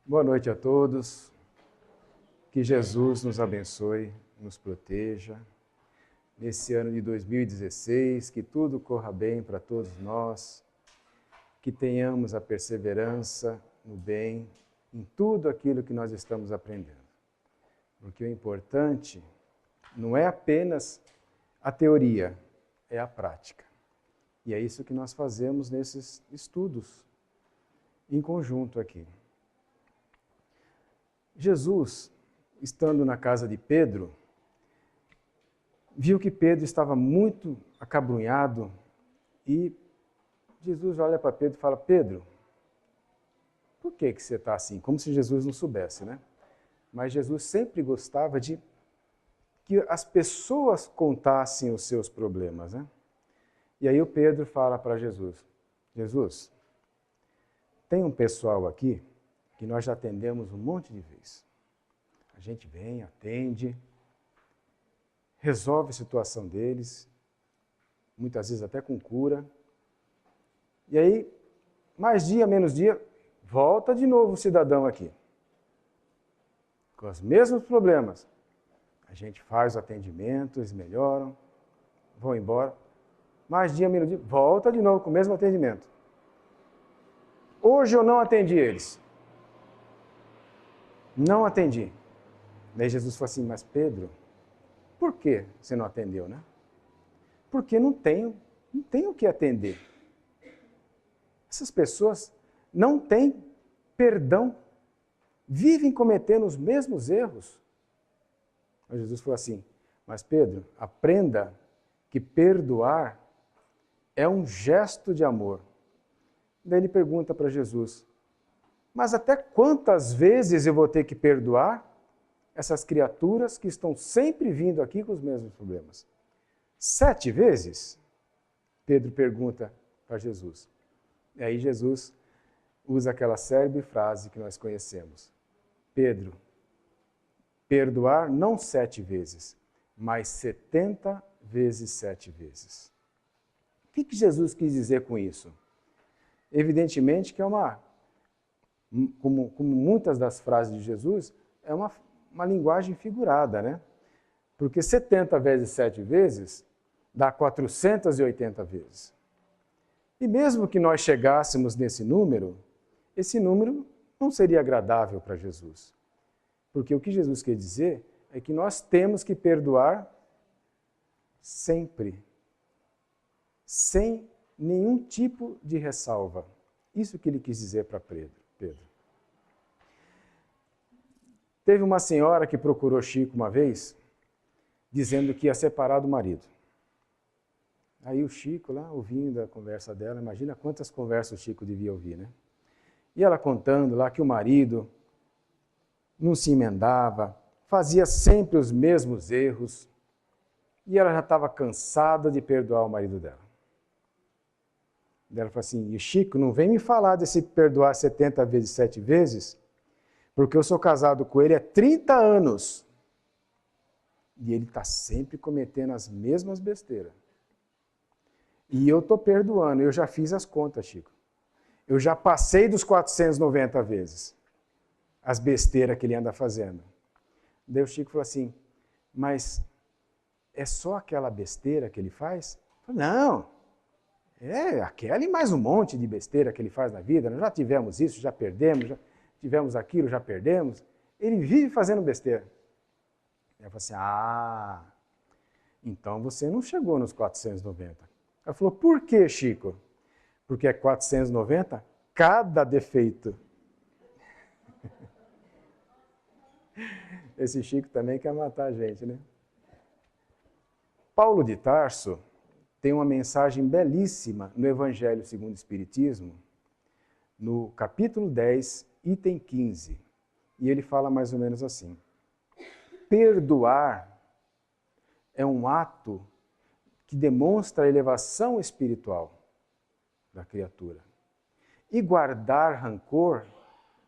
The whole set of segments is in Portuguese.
Boa noite a todos. Que Jesus nos abençoe, nos proteja. Nesse ano de 2016, que tudo corra bem para todos nós, que tenhamos a perseverança no bem, em tudo aquilo que nós estamos aprendendo. Porque o importante não é apenas a teoria, é a prática. E é isso que nós fazemos nesses estudos, em conjunto aqui. Jesus, estando na casa de Pedro, viu que Pedro estava muito acabrunhado e Jesus olha para Pedro e fala: Pedro, por que você está assim? Como se Jesus não soubesse, né? Mas Jesus sempre gostava de que as pessoas contassem os seus problemas, né? E aí o Pedro fala para Jesus: Jesus, tem um pessoal aqui que nós já atendemos um monte de vezes. A gente vem, atende, resolve a situação deles, muitas vezes até com cura. E aí, mais dia, menos dia, volta de novo o cidadão aqui, com os mesmos problemas. A gente faz o atendimento, eles melhoram, vão embora. Mais dia, menos dia, volta de novo com o mesmo atendimento. Hoje eu não atendi eles. Não atendi. Daí Jesus falou assim: mas Pedro, por que você não atendeu, né? Porque não tem o que atender. Essas pessoas não têm perdão, vivem cometendo os mesmos erros. Mas Jesus falou assim: mas Pedro, aprenda que perdoar é um gesto de amor. Daí ele pergunta para Jesus: mas até quantas vezes eu vou ter que perdoar essas criaturas que estão sempre vindo aqui com os mesmos problemas? 7 vezes? Pedro pergunta para Jesus. E aí Jesus usa aquela célebre frase que nós conhecemos: Pedro, perdoar não 7 vezes, mas 70 vezes 7 vezes. O que Jesus quis dizer com isso? Evidentemente que é como muitas das frases de Jesus, é uma linguagem figurada, né? Porque 70 vezes 7 vezes dá 480 vezes. E mesmo que nós chegássemos nesse número, esse número não seria agradável para Jesus. Porque o que Jesus quer dizer é que nós temos que perdoar sempre, sem nenhum tipo de ressalva. Isso que ele quis dizer para Pedro. Teve uma senhora que procurou Chico uma vez, dizendo que ia separar do marido. Aí o Chico, lá ouvindo a conversa dela, imagina quantas conversas o Chico devia ouvir, né? E ela contando lá que o marido não se emendava, fazia sempre os mesmos erros, e ela já estava cansada de perdoar o marido dela. Ela falou assim: e Chico, não vem me falar desse perdoar 70 vezes 7 vezes, porque eu sou casado com ele há 30 anos. E ele está sempre cometendo as mesmas besteiras. E eu estou perdoando, eu já fiz as contas, Chico. Eu já passei dos 490 vezes as besteiras que ele anda fazendo. Daí o Chico falou assim: mas é só aquela besteira que ele faz? Eu falei: não, é aquela e mais um monte de besteira que ele faz na vida. Nós já tivemos isso, já perdemos, já tivemos aquilo, já perdemos. Ele vive fazendo besteira. Ela falou assim: então você não chegou nos 490. Ela falou: por que, Chico? Porque é 490 cada defeito. Esse Chico também quer matar a gente, né? Paulo de Tarso tem uma mensagem belíssima no Evangelho segundo o Espiritismo, no capítulo 10, item 15. E ele fala mais ou menos assim: perdoar é um ato que demonstra a elevação espiritual da criatura. E guardar rancor,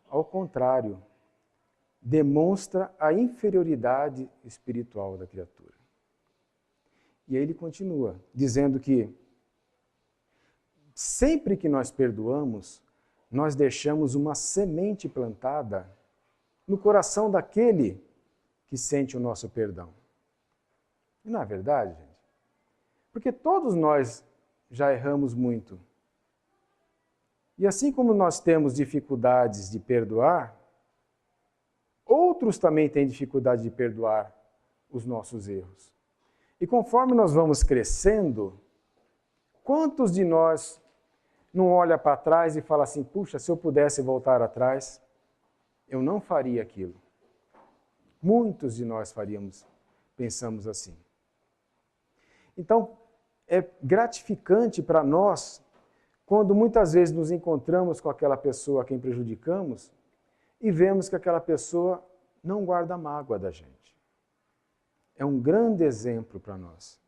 ao contrário, demonstra a inferioridade espiritual da criatura. E aí ele continua, dizendo que sempre que nós perdoamos, nós deixamos uma semente plantada no coração daquele que sente o nosso perdão. E não é verdade, gente? Porque todos nós já erramos muito. E assim como nós temos dificuldades de perdoar, outros também têm dificuldade de perdoar os nossos erros. E conforme nós vamos crescendo, quantos de nós não olha para trás e fala assim, puxa, se eu pudesse voltar atrás, eu não faria aquilo. Muitos de nós pensamos assim. Então, é gratificante para nós, quando muitas vezes nos encontramos com aquela pessoa a quem prejudicamos, e vemos que aquela pessoa não guarda mágoa da gente. É um grande exemplo para nós,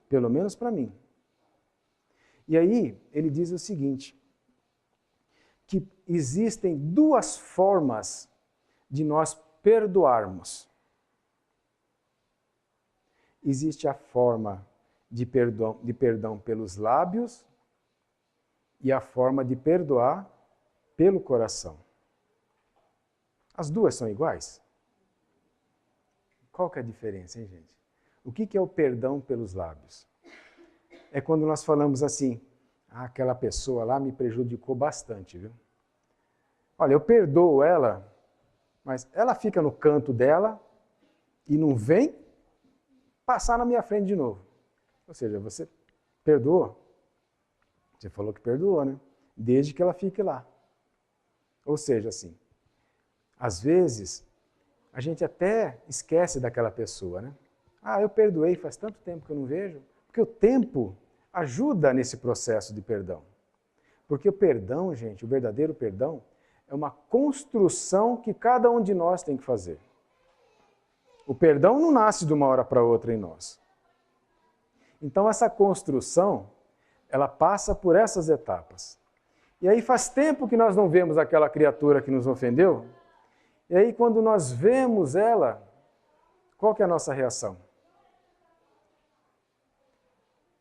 pelo menos para mim. E aí, ele diz o seguinte, que existem duas formas de nós perdoarmos. Existe a forma de perdão pelos lábios e a forma de perdoar pelo coração. As duas são iguais? Qual que é a diferença, hein, gente? O que é o perdão pelos lábios? É quando nós falamos assim, aquela pessoa lá me prejudicou bastante, viu? Olha, eu perdoo ela, mas ela fica no canto dela e não vem passar na minha frente de novo. Ou seja, você perdoou? Você falou que perdoou, né? Desde que ela fique lá. Ou seja, assim, às vezes a gente até esquece daquela pessoa, né? Eu perdoei, faz tanto tempo que eu não vejo. Porque o tempo ajuda nesse processo de perdão. Porque o perdão, gente, o verdadeiro perdão, é uma construção que cada um de nós tem que fazer. O perdão não nasce de uma hora para outra em nós. Então essa construção, ela passa por essas etapas. E aí faz tempo que nós não vemos aquela criatura que nos ofendeu. E aí quando nós vemos ela, qual que é a nossa reação?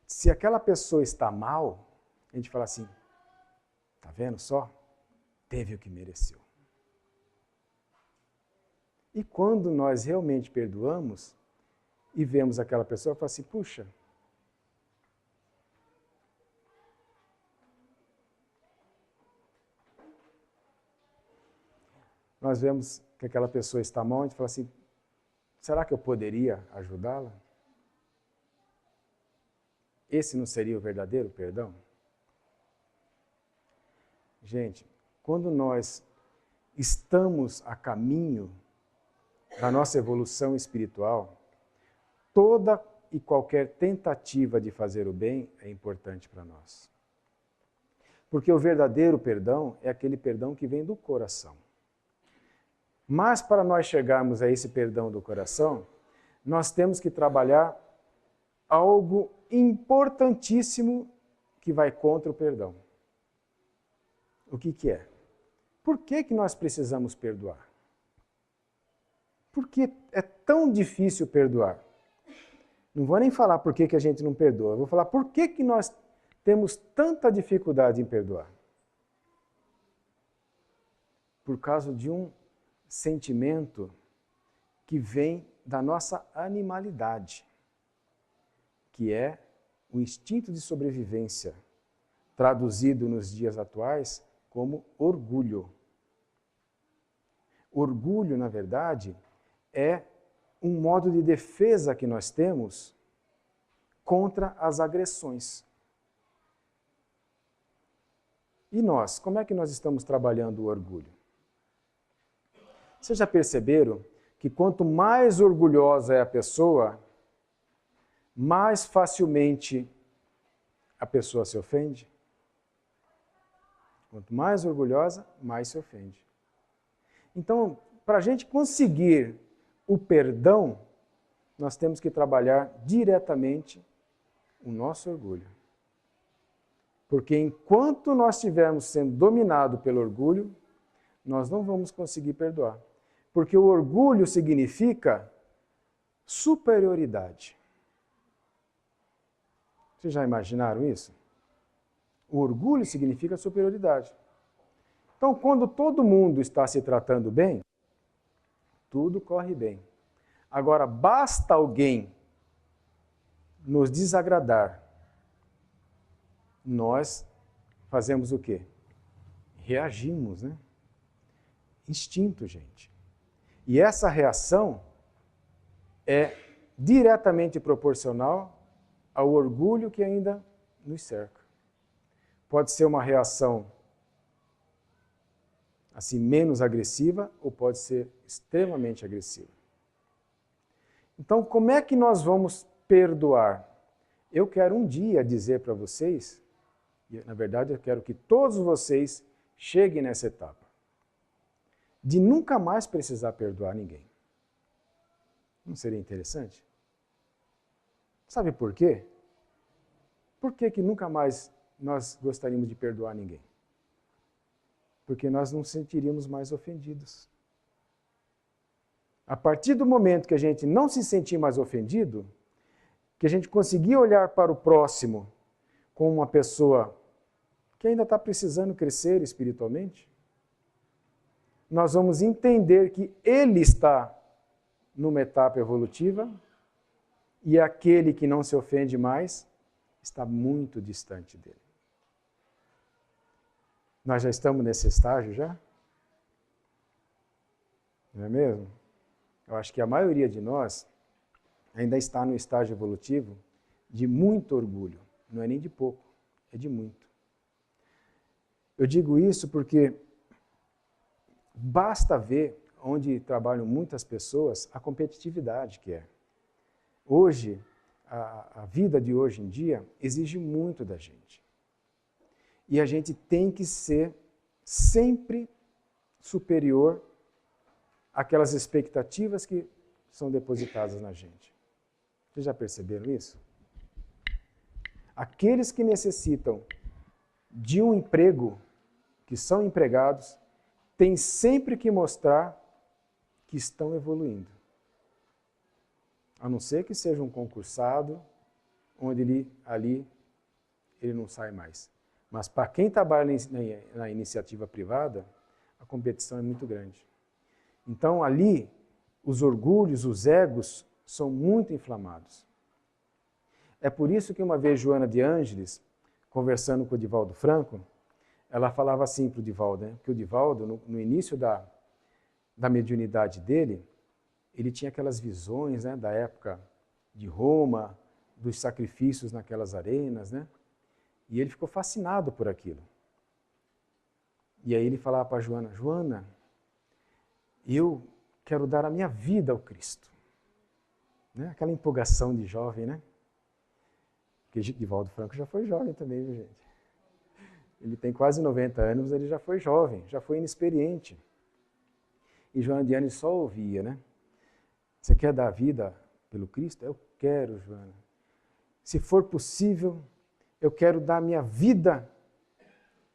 Se aquela pessoa está mal, a gente fala assim, tá vendo só? Teve o que mereceu. E quando nós realmente perdoamos e vemos aquela pessoa, fala assim, puxa, nós vemos que aquela pessoa está mal, a gente fala assim, será que eu poderia ajudá-la? Esse não seria o verdadeiro perdão? Gente, quando nós estamos a caminho da nossa evolução espiritual, toda e qualquer tentativa de fazer o bem é importante para nós. Porque o verdadeiro perdão é aquele perdão que vem do coração. Mas para nós chegarmos a esse perdão do coração, nós temos que trabalhar algo importantíssimo que vai contra o perdão. O que é? Por que nós precisamos perdoar? Por que é tão difícil perdoar? Não vou nem falar por que a gente não perdoa, eu vou falar por que nós temos tanta dificuldade em perdoar. Por causa de um sentimento que vem da nossa animalidade, que é o instinto de sobrevivência, traduzido nos dias atuais como orgulho. Orgulho, na verdade, é um modo de defesa que nós temos contra as agressões. E nós, como é que nós estamos trabalhando o orgulho? Vocês já perceberam que quanto mais orgulhosa é a pessoa, mais facilmente a pessoa se ofende? Quanto mais orgulhosa, mais se ofende. Então, para a gente conseguir o perdão, nós temos que trabalhar diretamente o nosso orgulho. Porque enquanto nós estivermos sendo dominados pelo orgulho, nós não vamos conseguir perdoar. Porque o orgulho significa superioridade. Vocês já imaginaram isso? O orgulho significa superioridade. Então, quando todo mundo está se tratando bem, tudo corre bem. Agora, basta alguém nos desagradar, nós fazemos o quê? Reagimos, né? Instinto, gente. E essa reação é diretamente proporcional ao orgulho que ainda nos cerca. Pode ser uma reação assim menos agressiva ou pode ser extremamente agressiva. Então, como é que nós vamos perdoar? Eu quero um dia dizer para vocês, e na verdade eu quero que todos vocês cheguem nessa etapa, de nunca mais precisar perdoar ninguém. Não seria interessante? Sabe por quê? Por que nunca mais nós gostaríamos de perdoar ninguém? Porque nós não nos sentiríamos mais ofendidos. A partir do momento que a gente não se sentir mais ofendido, que a gente conseguir olhar para o próximo como uma pessoa que ainda está precisando crescer espiritualmente, nós vamos entender que ele está numa etapa evolutiva e aquele que não se ofende mais está muito distante dele. Nós já estamos nesse estágio já? Não é mesmo? Eu acho que a maioria de nós ainda está no estágio evolutivo de muito orgulho. Não é nem de pouco, é de muito. Eu digo isso porque basta ver onde trabalham muitas pessoas a competitividade que é. Hoje, a vida de hoje em dia exige muito da gente. E a gente tem que ser sempre superior àquelas expectativas que são depositadas na gente. Vocês já perceberam isso? Aqueles que necessitam de um emprego, que são empregados, têm sempre que mostrar que estão evoluindo. A não ser que seja um concursado, onde ali ele não sai mais. Mas para quem trabalha na iniciativa privada, a competição é muito grande. Então ali, os orgulhos, os egos, são muito inflamados. É por isso que uma vez Joana de Ângeles, conversando com o Divaldo Franco, ela falava assim para o Divaldo, né? Que o Divaldo, no início da mediunidade dele, ele tinha aquelas visões, né, da época de Roma, dos sacrifícios naquelas arenas, né? E ele ficou fascinado por aquilo. E aí ele falava para a Joana, Joana, eu quero dar a minha vida ao Cristo. Né? Aquela empolgação de jovem, né? Porque Divaldo Franco já foi jovem também, viu, gente? Ele tem quase 90 anos, ele já foi jovem, já foi inexperiente. E Joana de Ângeles só ouvia, né? Você quer dar a vida pelo Cristo? Eu quero, Joana. Se for possível, eu quero dar a minha vida,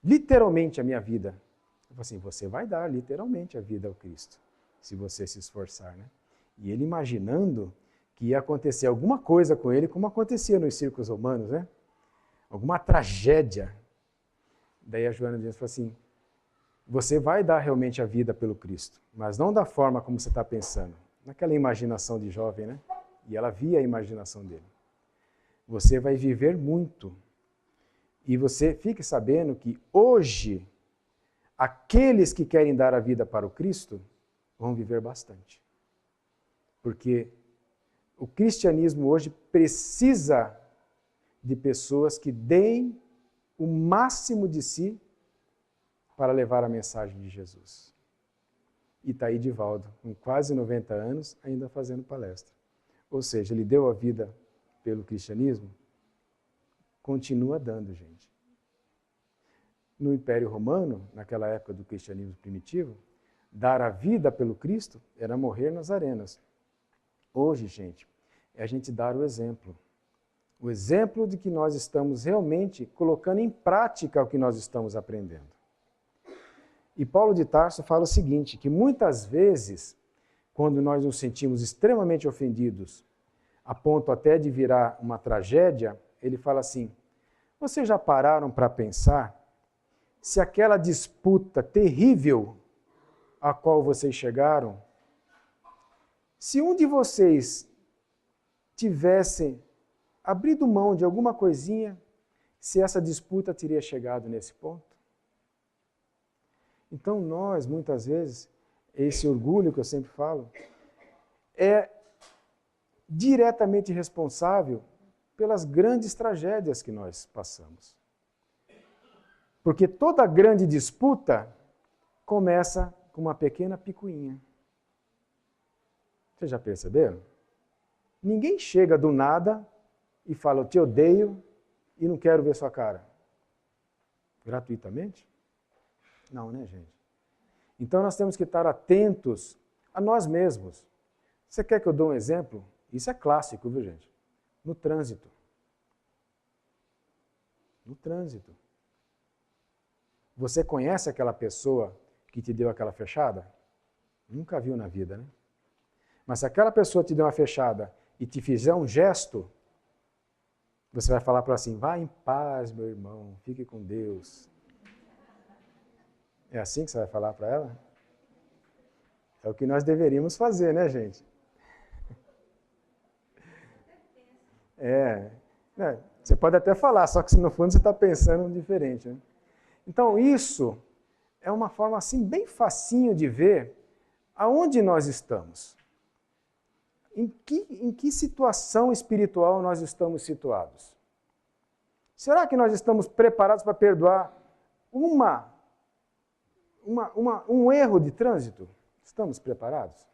literalmente a minha vida. Eu falei assim, você vai dar literalmente a vida ao Cristo, se você se esforçar, né? E ele imaginando que ia acontecer alguma coisa com ele, como acontecia nos circos romanos, né? Alguma tragédia. Daí a Joana de Ângeles falou assim, você vai dar realmente a vida pelo Cristo, mas não da forma como você está pensando, naquela imaginação de jovem, né? E ela via a imaginação dele. Você vai viver muito. E você fique sabendo que hoje, aqueles que querem dar a vida para o Cristo vão viver bastante. Porque o cristianismo hoje precisa de pessoas que deem o máximo de si para levar a mensagem de Jesus. E está aí Divaldo, com quase 90 anos, ainda fazendo palestra. Ou seja, ele deu a vida pelo cristianismo, continua dando, gente. No Império Romano, naquela época do cristianismo primitivo, dar a vida pelo Cristo era morrer nas arenas. Hoje, gente, é a gente dar o exemplo. O exemplo de que nós estamos realmente colocando em prática o que nós estamos aprendendo. E Paulo de Tarso fala o seguinte, que muitas vezes, quando nós nos sentimos extremamente ofendidos, a ponto até de virar uma tragédia, ele fala assim, vocês já pararam para pensar se aquela disputa terrível a qual vocês chegaram, se um de vocês tivesse abrido mão de alguma coisinha, se essa disputa teria chegado nesse ponto? Então nós, muitas vezes, esse orgulho que eu sempre falo, é diretamente responsável pelas grandes tragédias que nós passamos. Porque toda grande disputa começa com uma pequena picuinha. Vocês já perceberam? Ninguém chega do nada e fala, eu te odeio e não quero ver sua cara. Gratuitamente? Não, né, gente? Então nós temos que estar atentos a nós mesmos. Você quer que eu dê um exemplo? Isso é clássico, viu, gente? No trânsito. No trânsito. Você conhece aquela pessoa que te deu aquela fechada? Nunca viu na vida, né? Mas se aquela pessoa te deu uma fechada e te fizer um gesto, você vai falar para ela assim, vá em paz, meu irmão, fique com Deus. É assim que você vai falar para ela? É o que nós deveríamos fazer, né, gente? Você pode até falar, só que no fundo você está pensando diferente, né? Então isso é uma forma assim bem facinho de ver aonde nós estamos. Em que situação espiritual nós estamos situados? Será que nós estamos preparados para perdoar um erro de trânsito? Estamos preparados?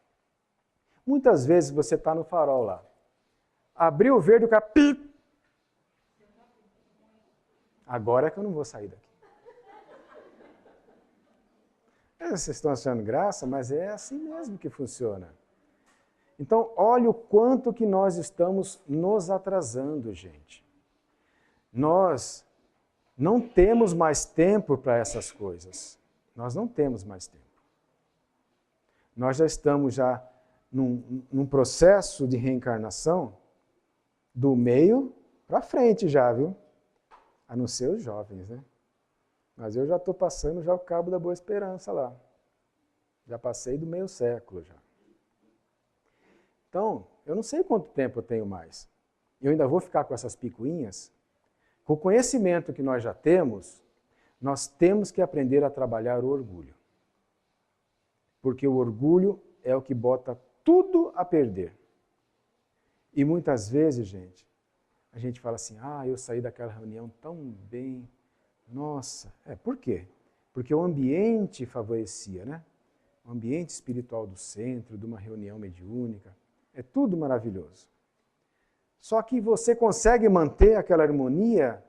Muitas vezes você está no farol lá. Abriu o verde, o cara... Pip! Agora é que eu não vou sair daqui. Vocês estão achando graça, mas é assim mesmo que funciona. Então, olha o quanto que nós estamos nos atrasando, gente. Nós não temos mais tempo para essas coisas. Nós não temos mais tempo. Nós já estamos num processo de reencarnação do meio para frente já, viu? A não ser os jovens, né? Mas eu já estou passando já o cabo da Boa Esperança lá. Já passei do meio século já. Então, eu não sei quanto tempo eu tenho mais. Eu ainda vou ficar com essas picuinhas. Com o conhecimento que nós já temos, nós temos que aprender a trabalhar o orgulho. Porque o orgulho é o que bota tudo a perder. E muitas vezes, gente, a gente fala assim, eu saí daquela reunião tão bem. Nossa, por quê? Porque o ambiente favorecia, né? O ambiente espiritual do centro, de uma reunião mediúnica. É tudo maravilhoso. Só que você consegue manter aquela harmonia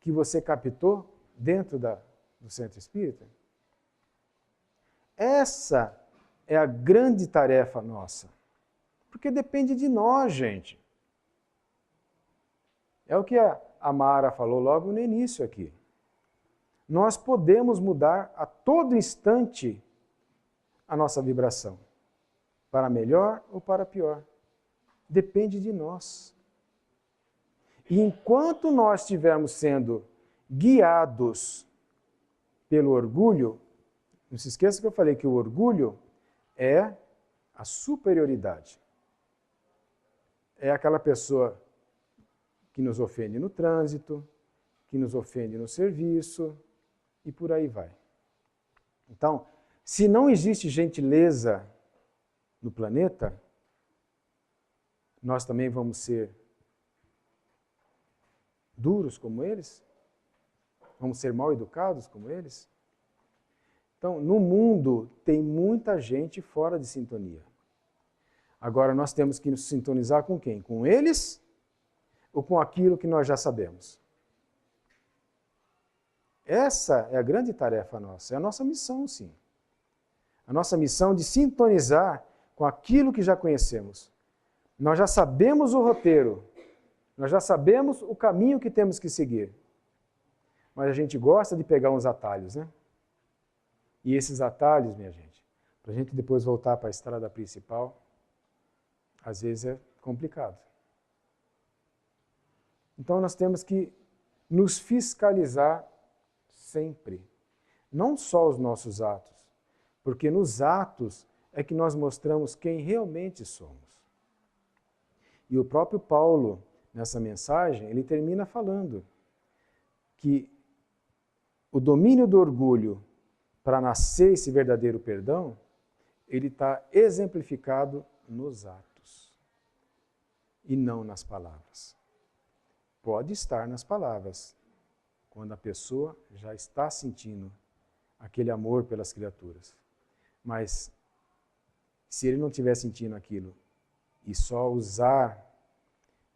que você captou dentro do centro espírita? Essa é a grande tarefa nossa. Porque depende de nós, gente. É o que a Mara falou logo no início aqui. Nós podemos mudar a todo instante a nossa vibração. Para melhor ou para pior. Depende de nós. E enquanto nós estivermos sendo guiados pelo orgulho, não se esqueça que eu falei que o orgulho é a superioridade. É aquela pessoa que nos ofende no trânsito, que nos ofende no serviço, e por aí vai. Então, se não existe gentileza no planeta, nós também vamos ser duros como eles? Vamos ser mal educados como eles? Então, no mundo tem muita gente fora de sintonia. Agora nós temos que nos sintonizar com quem? Com eles ou com aquilo que nós já sabemos? Essa é a grande tarefa nossa, é a nossa missão, sim. A nossa missão de sintonizar com aquilo que já conhecemos. Nós já sabemos o roteiro, nós já sabemos o caminho que temos que seguir. Mas a gente gosta de pegar uns atalhos, né? E esses atalhos, minha gente, para a gente depois voltar para a estrada principal, às vezes é complicado. Então nós temos que nos fiscalizar sempre. não só os nossos atos, porque nos atos é que nós mostramos quem realmente somos. E o próprio Paulo, nessa mensagem, ele termina falando que o domínio do orgulho para nascer esse verdadeiro perdão, ele está exemplificado nos atos e não nas palavras. Pode estar nas palavras, quando a pessoa já está sentindo aquele amor pelas criaturas. Mas se ele não estiver sentindo aquilo e só usar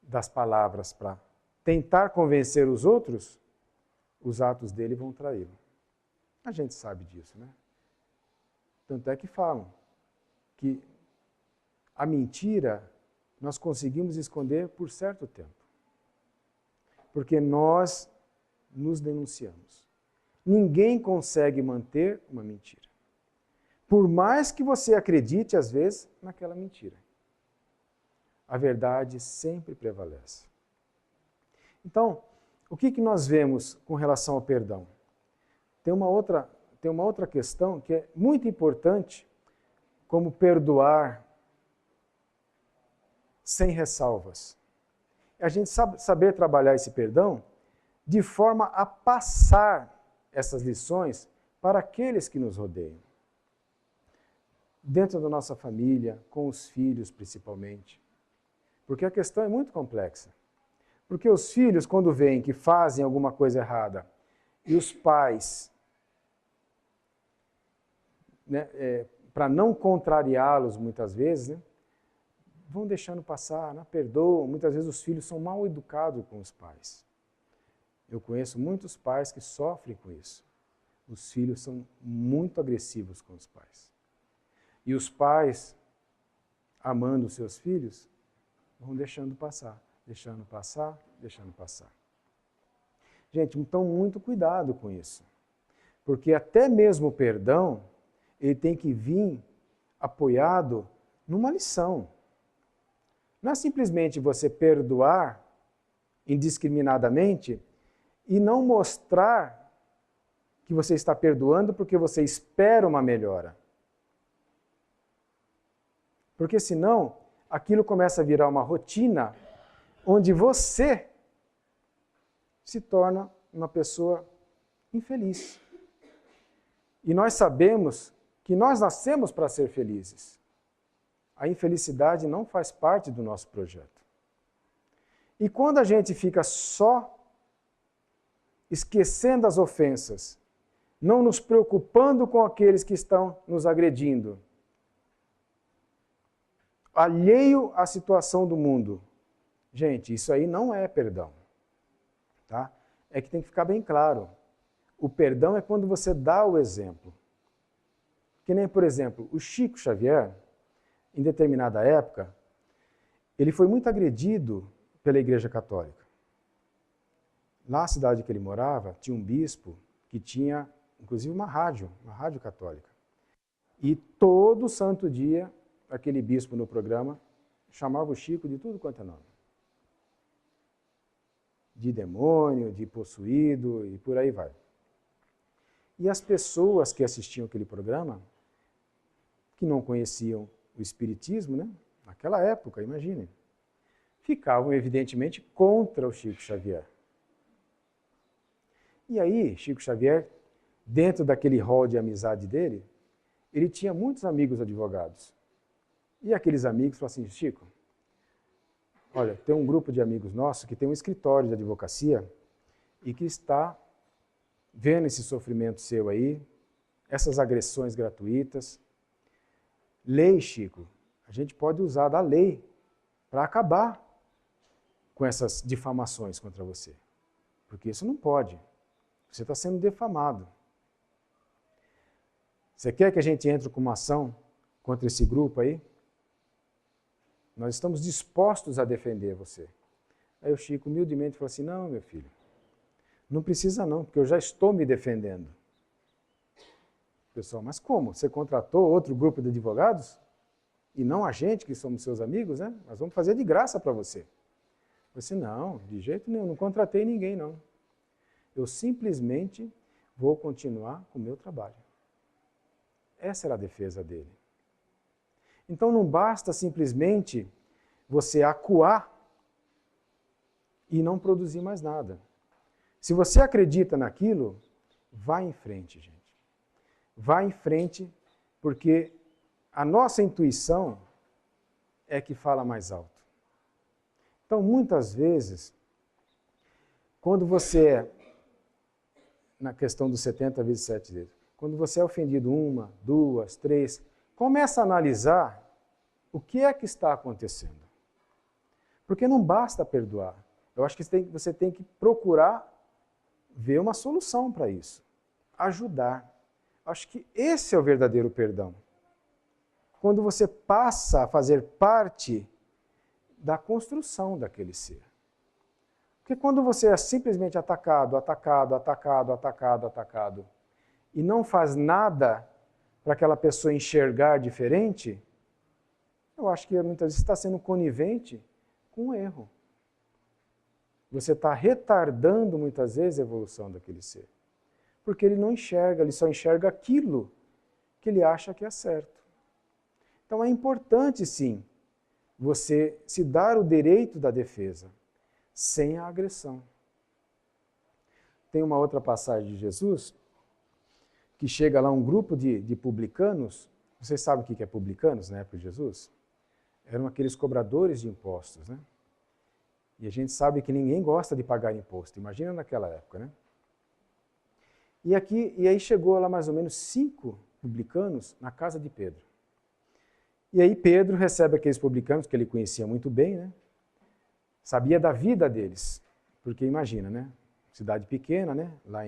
das palavras para tentar convencer os outros, os atos dele vão traí-lo. A gente sabe disso, né? Tanto é que falam que a mentira nós conseguimos esconder por certo tempo. Porque nós nos denunciamos. Ninguém consegue manter uma mentira. Por mais que você acredite, às vezes, naquela mentira. A verdade sempre prevalece. Então, o que nós vemos com relação ao perdão? Tem uma outra questão que é muito importante, como perdoar sem ressalvas. A gente saber trabalhar esse perdão de forma a passar essas lições para aqueles que nos rodeiam. Dentro da nossa família, com os filhos principalmente. Porque a questão é muito complexa. Porque os filhos, quando veem que fazem alguma coisa errada, e os pais, né, para não contrariá-los muitas vezes, né, vão deixando passar, não perdoam. Muitas vezes os filhos são mal educados com os pais. Eu conheço muitos pais que sofrem com isso. Os filhos são muito agressivos com os pais. E os pais, amando os seus filhos, vão deixando passar, deixando passar, deixando passar. Gente, então muito cuidado com isso. Porque até mesmo o perdão, ele tem que vir apoiado numa lição. Não é simplesmente você perdoar indiscriminadamente e não mostrar que você está perdoando porque você espera uma melhora. Porque senão, aquilo começa a virar uma rotina onde você se torna uma pessoa infeliz. E nós sabemos que nós nascemos para ser felizes. A infelicidade não faz parte do nosso projeto. E quando a gente fica só esquecendo as ofensas, não nos preocupando com aqueles que estão nos agredindo, alheio à situação do mundo, gente, isso aí não é perdão. Tá? É que tem que ficar bem claro. O perdão é quando você dá o exemplo. Que nem, por exemplo, o Chico Xavier, em determinada época, ele foi muito agredido pela Igreja Católica. Na cidade que ele morava, tinha um bispo que tinha, inclusive, uma rádio católica. E todo santo dia, aquele bispo no programa chamava o Chico de tudo quanto é nome. De demônio, de possuído e por aí vai. E as pessoas que assistiam aquele programa, que não conheciam o espiritismo, né? Naquela época, imaginem, ficavam evidentemente contra o Chico Xavier. E aí, Chico Xavier, dentro daquele hall de amizade dele, ele tinha muitos amigos advogados. E aqueles amigos falaram assim, Chico, olha, tem um grupo de amigos nossos que tem um escritório de advocacia e que está vendo esse sofrimento seu aí, essas agressões gratuitas. Lei, Chico, a gente pode usar da lei para acabar com essas difamações contra você. Porque isso não pode. Você está sendo defamado. Você quer que a gente entre com uma ação contra esse grupo aí? Nós estamos dispostos a defender você. Aí o Chico humildemente falou assim, não, meu filho, não precisa não, porque eu já estou me defendendo. Pessoal, mas como? Você contratou outro grupo de advogados? E não a gente, que somos seus amigos, né? Nós vamos fazer de graça para você. Eu disse, não, de jeito nenhum, não contratei ninguém, não. Eu simplesmente vou continuar com o meu trabalho. Essa era a defesa dele. Então não basta simplesmente você acuar e não produzir mais nada. Se você acredita naquilo, vá em frente, gente. Vá em frente, porque a nossa intuição é que fala mais alto. Então, muitas vezes, quando você é, na questão dos 70 vezes 7 vezes, quando você é ofendido 1, 2, 3, começa a analisar o que é que está acontecendo. Porque não basta perdoar. Eu acho que você tem que procurar ver uma solução para isso. Ajudar. Acho que esse é o verdadeiro perdão. Quando você passa a fazer parte da construção daquele ser. Porque quando você é simplesmente atacado, e não faz nada para aquela pessoa enxergar diferente, eu acho que muitas vezes está sendo conivente com o erro. Você está retardando muitas vezes a evolução daquele ser. Porque ele não enxerga, ele só enxerga aquilo que ele acha que é certo. Então é importante, sim, você se dar o direito da defesa, sem a agressão. Tem uma outra passagem de Jesus, que chega lá um grupo de publicanos. Vocês sabem o que é publicanos na época de Jesus? Eram aqueles cobradores de impostos, né? E a gente sabe que ninguém gosta de pagar imposto, imagina naquela época, né? E aí chegou lá mais ou menos 5 publicanos na casa de Pedro. E aí Pedro recebe aqueles publicanos que ele conhecia muito bem, né? Sabia da vida deles, porque imagina, né? Cidade pequena, né? Lá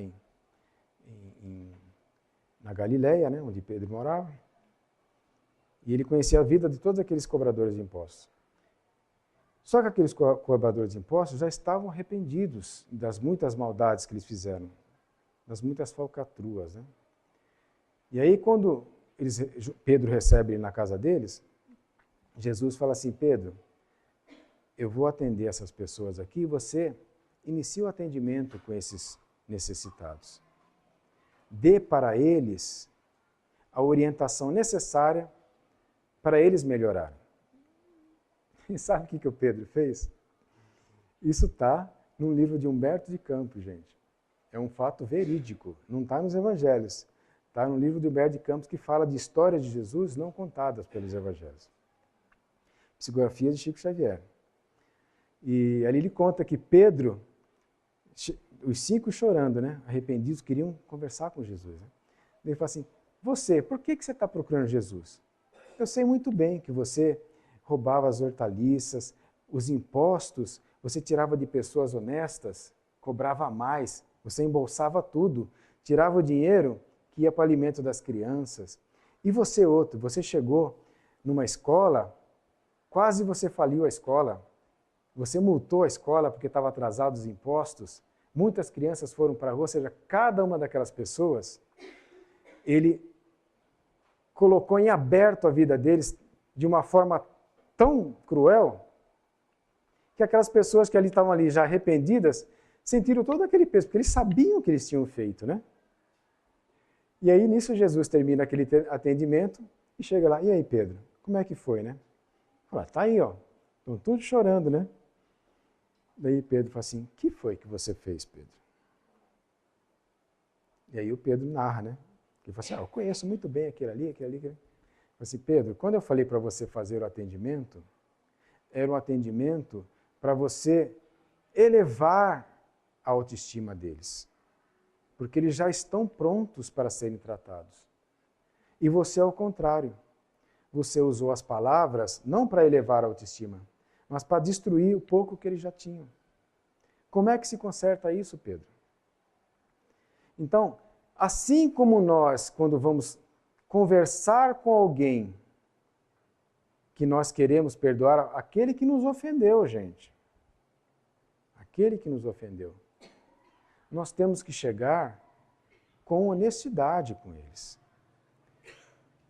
na Galileia, né? Onde Pedro morava. E ele conhecia a vida de todos aqueles cobradores de impostos. Só que aqueles cobradores de impostos já estavam arrependidos das muitas maldades que eles fizeram, das muitas falcatruas, né? E aí quando Pedro recebe ele na casa deles, Jesus fala assim: Pedro, eu vou atender essas pessoas aqui e você inicia o atendimento com esses necessitados. Dê para eles a orientação necessária para eles melhorarem. E sabe o que o Pedro fez? Isso está num livro de Humberto de Campos, gente. É um fato verídico, não está nos evangelhos. Está no livro de Humberto de Campos, que fala de histórias de Jesus não contadas pelos evangelhos. Psicografia de Chico Xavier. E ali ele conta que Pedro, os 5 chorando, né, arrependidos, queriam conversar com Jesus. Né? Ele fala assim: você, por que você está procurando Jesus? Eu sei muito bem que você roubava as hortaliças, os impostos, você tirava de pessoas honestas, cobrava mais, você embolsava tudo, tirava o dinheiro que ia para o alimento das crianças. E você outro, você chegou numa escola, quase você faliu a escola, você multou a escola porque estava atrasado os impostos, muitas crianças foram para a rua, ou seja, cada uma daquelas pessoas, ele colocou em aberto a vida deles de uma forma tão cruel, que aquelas pessoas que ali estavam ali já arrependidas, sentiram todo aquele peso, porque eles sabiam o que eles tinham feito, né? E aí, nisso, Jesus termina aquele atendimento e chega lá: e aí, Pedro, como é que foi, né? Fala: tá aí, ó, estão todos chorando, né? Daí Pedro fala assim: o que foi que você fez, Pedro? E aí o Pedro narra, né? Ele fala assim: eu conheço muito bem aquele ali. Ele fala assim: Pedro, quando eu falei para você fazer o atendimento, era um atendimento para você elevar a autoestima deles. Porque eles já estão prontos para serem tratados. E você, ao contrário, você usou as palavras não para elevar a autoestima, mas para destruir o pouco que eles já tinham. Como é que se conserta isso, Pedro? Então, assim como nós, quando vamos conversar com alguém que nós queremos perdoar, aquele que nos ofendeu, gente. Aquele que nos ofendeu. Nós temos que chegar com honestidade com eles.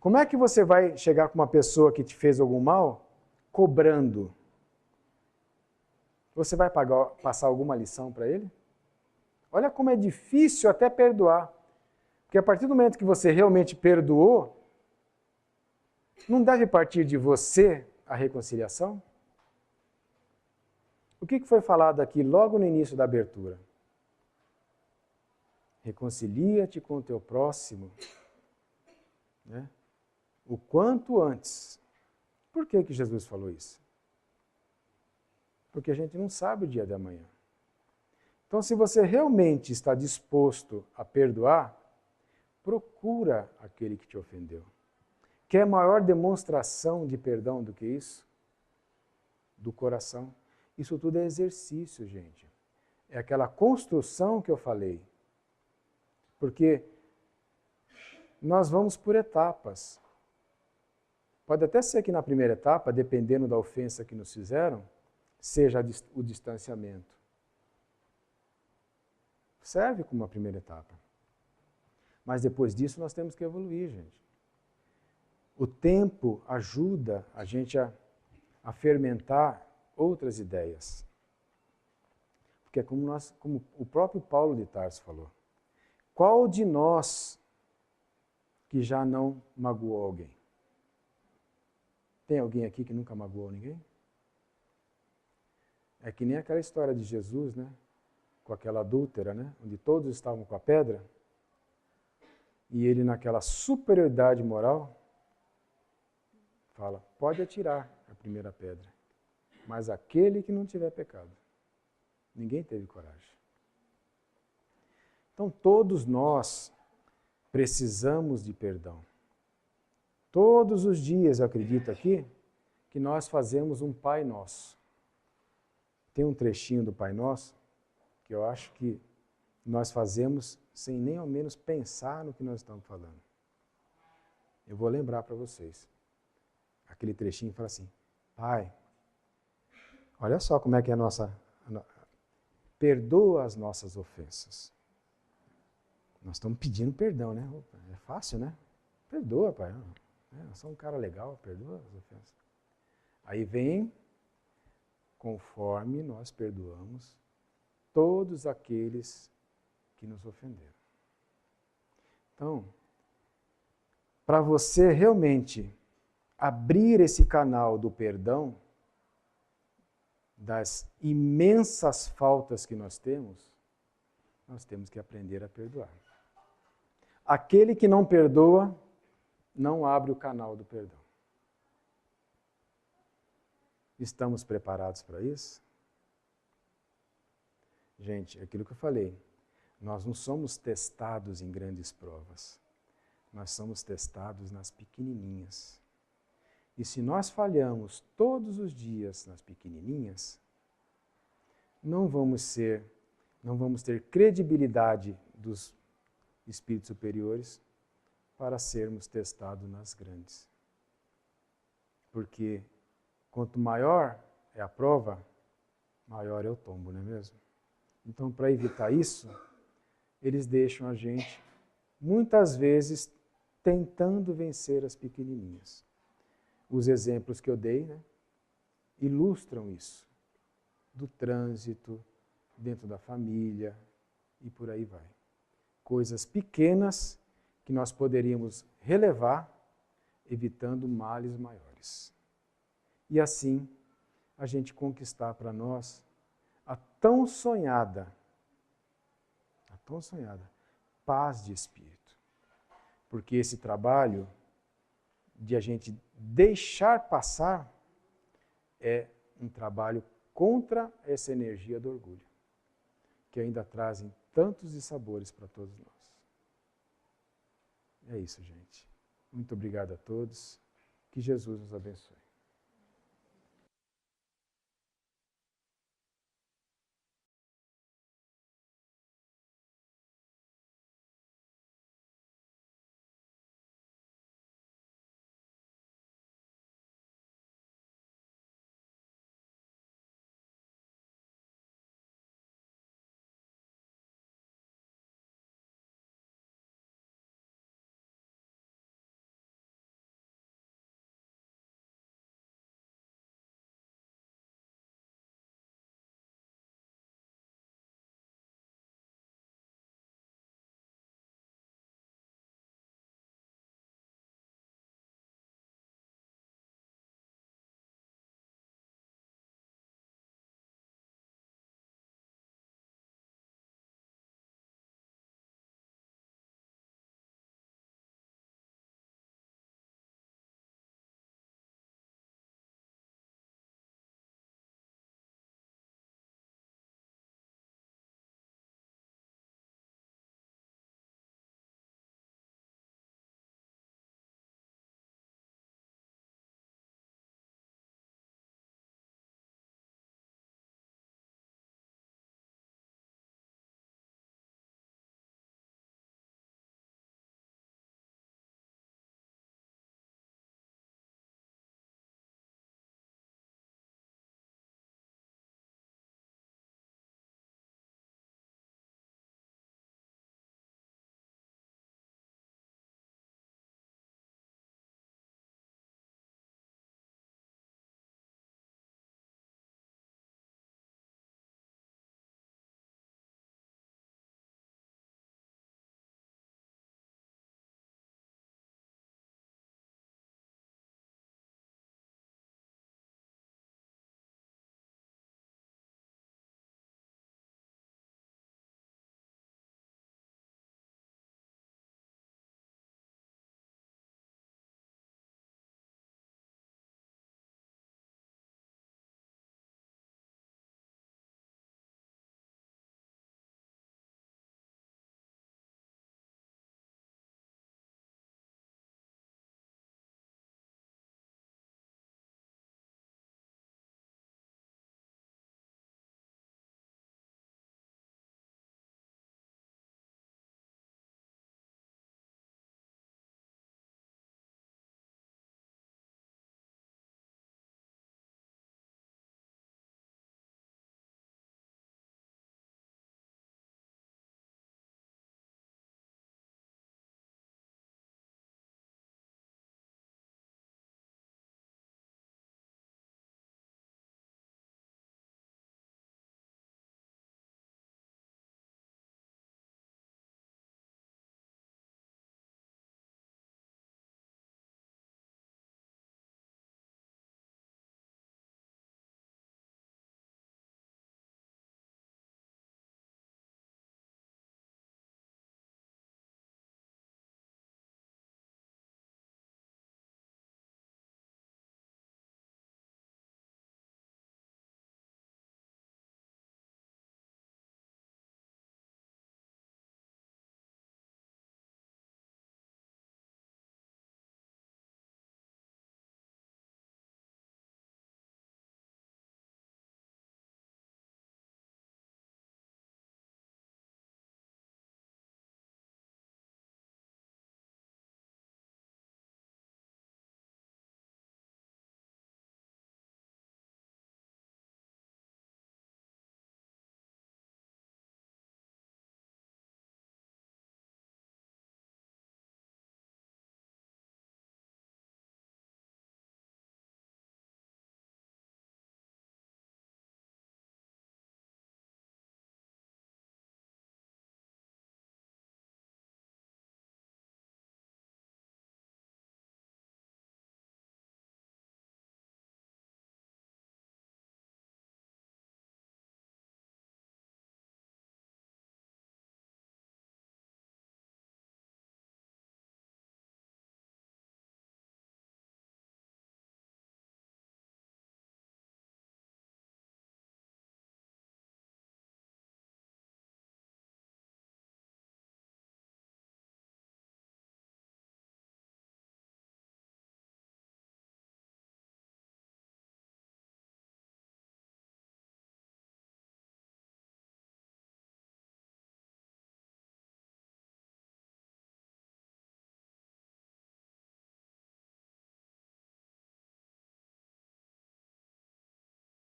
Como é que você vai chegar com uma pessoa que te fez algum mal cobrando? Você vai passar alguma lição para ele? Olha como é difícil até perdoar. Porque a partir do momento que você realmente perdoou, não deve partir de você a reconciliação? O que foi falado aqui logo no início da abertura? Reconcilia-te com o teu próximo, né? O quanto antes. Por que Jesus falou isso? Porque a gente não sabe o dia de amanhã. Então, se você realmente está disposto a perdoar, procura aquele que te ofendeu. Quer maior demonstração de perdão do que isso? Do coração. Isso tudo é exercício, gente. É aquela construção que eu falei. Porque nós vamos por etapas. Pode até ser que na primeira etapa, dependendo da ofensa que nos fizeram, seja o distanciamento. Serve como uma primeira etapa. Mas depois disso nós temos que evoluir, gente. O tempo ajuda a gente a fermentar outras ideias. Porque é como o próprio Paulo de Tarso falou. Qual de nós que já não magoou alguém? Tem alguém aqui que nunca magoou ninguém? É que nem aquela história de Jesus, né? Com aquela adúltera, né? Onde todos estavam com a pedra. E ele, naquela superioridade moral, fala, pode atirar a primeira pedra, mas aquele que não tiver pecado. Ninguém teve coragem. Então, todos nós precisamos de perdão. Todos os dias, eu acredito aqui, que nós fazemos um Pai Nosso. Tem um trechinho do Pai Nosso que eu acho que nós fazemos sem nem ao menos pensar no que nós estamos falando. Eu vou lembrar para vocês. Aquele trechinho fala assim, Pai, olha só como é que é a nossa... Perdoa as nossas ofensas. Nós estamos pedindo perdão, né? É fácil, né? Perdoa, Pai. Eu sou um cara legal, perdoa as ofensas. Aí vem, conforme nós perdoamos todos aqueles que nos ofenderam. Então, para você realmente abrir esse canal do perdão, das imensas faltas que nós temos que aprender a perdoar. Aquele que não perdoa, não abre o canal do perdão. Estamos preparados para isso? Gente, é aquilo que eu falei, nós não somos testados em grandes provas, nós somos testados nas pequenininhas. E se nós falhamos todos os dias nas pequenininhas, não vamos ter credibilidade dos espíritos superiores para sermos testados nas grandes. Porque quanto maior é a prova, maior é o tombo, não é mesmo? Então, para evitar isso, eles deixam a gente, muitas vezes, tentando vencer as pequenininhas. Os exemplos que eu dei, né, ilustram isso. Do trânsito, dentro da família e por aí vai. Coisas pequenas que nós poderíamos relevar, evitando males maiores. E assim, a gente conquistar para nós a tão sonhada paz de espírito. Porque esse trabalho de a gente deixar passar é um trabalho contra essa energia do orgulho, que ainda trazem tantos dissabores para todos nós. É isso, gente. Muito obrigado a todos. Que Jesus nos abençoe.